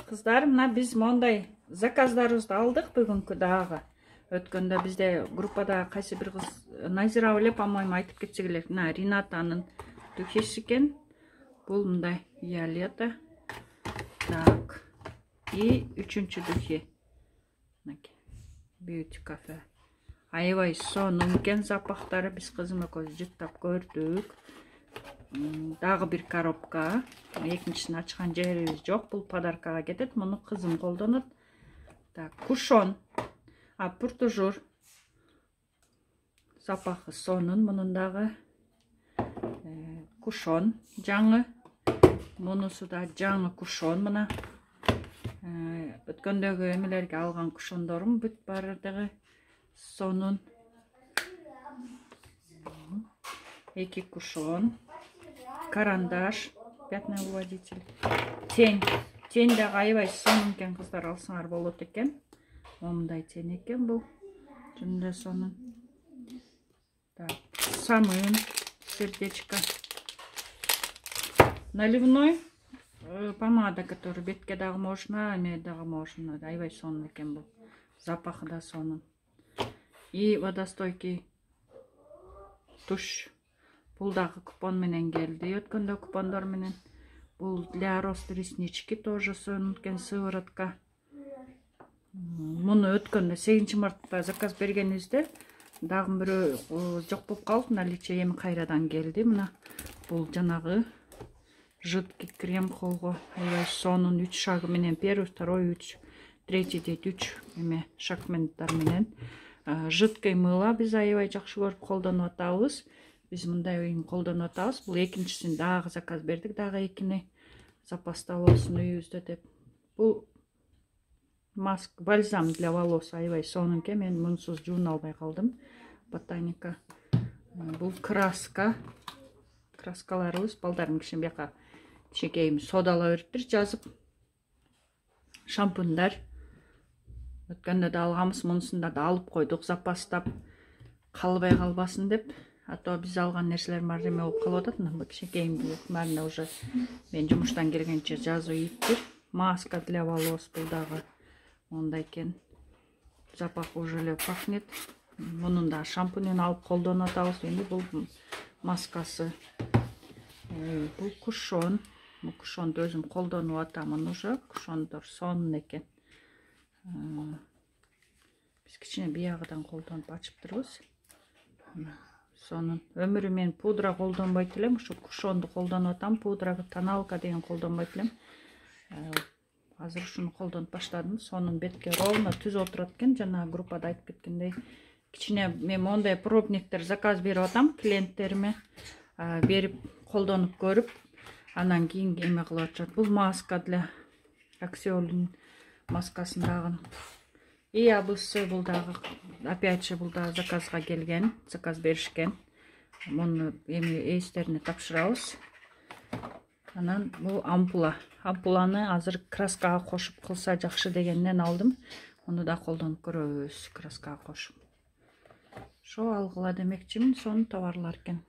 Kızlar, mına biz monday заказдарыбызды алдық бүгінгі дагы. Өткөндө бізде группада кайсы бир кыз Назира эле, по-моему, айтып кетсе керек. Мына Ринатанын духесі екен. Бул мындай Виолетта. Так. И үчүнчү духи. Beauty Cafe. Аябай сонун экен запахтары. Биз кызым экөөбүз жыттап көрдүк. Дагы бир коробка. Экинчисин ачкан жерибиз жок. Бул подаркага кетет. Муну кызым колдонот. Так, кушон. Пуртужур. Запахы сонун. Мунун дагы кушон. Жаңы. Мунусу да жаңы кушон. Мына өткөндөгү эмелерге алган кушондорум бүт баардыгы сонун. Эки кушон. Карандаш. Пятновыводитель. Тень. Тень дагы аябай сонун экен, кыздар, алсаңар болот экен. Мындай тень экен бул. Жөнүндө сонун. Так, самын, сердечко. Наливной помада, который бетке дагы можно, эме дагы можно. Аябай сонун экен бул. Запахы да сонун. И водостойкий туш. Бул дагы купон менен келди. Өткөндө купондор менен. Бул для роста реснички тоже сонун экен, сыворотка. Муну өткөндө 8-мартта заказ бергенибизде дагы бирөө жок болуп калды, наличие эми кайрадан келди. Мына бул жанагы жидкий крем колго аябай сонун 3 шагы менен, первый, второй, 3, третий дейт 3 эме шагменттар менен. Жидкий мыло биз аябай жакшы көрүп колдонуп атабыз. Биз мындай уюм колдонуп атабыз. Бул экинчисин дагы заказ бердик, дагы экини запаста болсун үйүбүздө деп. Бул маска, бальзам для волос аябай сонун экен. Мен мунусуз жууна албай калдым. Ботаника. Бул краска. Краскаларыбыз балдарым киши бияка кичинекейим содалап бериптир, жазып. Шампундар. Өткөндө да алганбыз, мунусун да алып койдук, запастап калбай калбасын деп. А то биз алган нерселер эме болуп калып атат. Мына кичинекейим марина уже мен жумуштан келгенче жазуу ийиптир. Маска для волос бул дагы мондай экен. Запах уже эле пахнет. Мунун да шампунун алып колдонуп атабыз. Эми бул маскасы. Бул кушон. Бул кушонду өзүм колдонуп атамын уже. Кушондор сонун экен. Биз кичине биягыдан колдонуп ачыптырбыз. Сонун. Өмүрү мен пудра колдонбойт элем. Ушу кушонду колдонуп атам. Пудра, тоналка деген колдонбойт элем. Азыр ушуну колдонуп баштадым. Сонун, бетке ровно түз отурат экен. Жана группада айтып кеткендей, кичине мен мондай пробниктер заказ берип атам клиенттериме. Берип колдонуп көрүп, анан кийин эме кылып атышат. Бул маска для Аксиолин маскасындагы. И абысы бул дагы опять же бул да заказга келген, заказ беришкен. Муну эми эстерине тапшырабыз. Анан бул ампула. Ампуланы азыр краскага кошуп кылса жакшы дегенден алдым. Муну да колдонуп көрөбүз краскага кошуп. Шо алгыла демекчимин, сонун товарлар экен.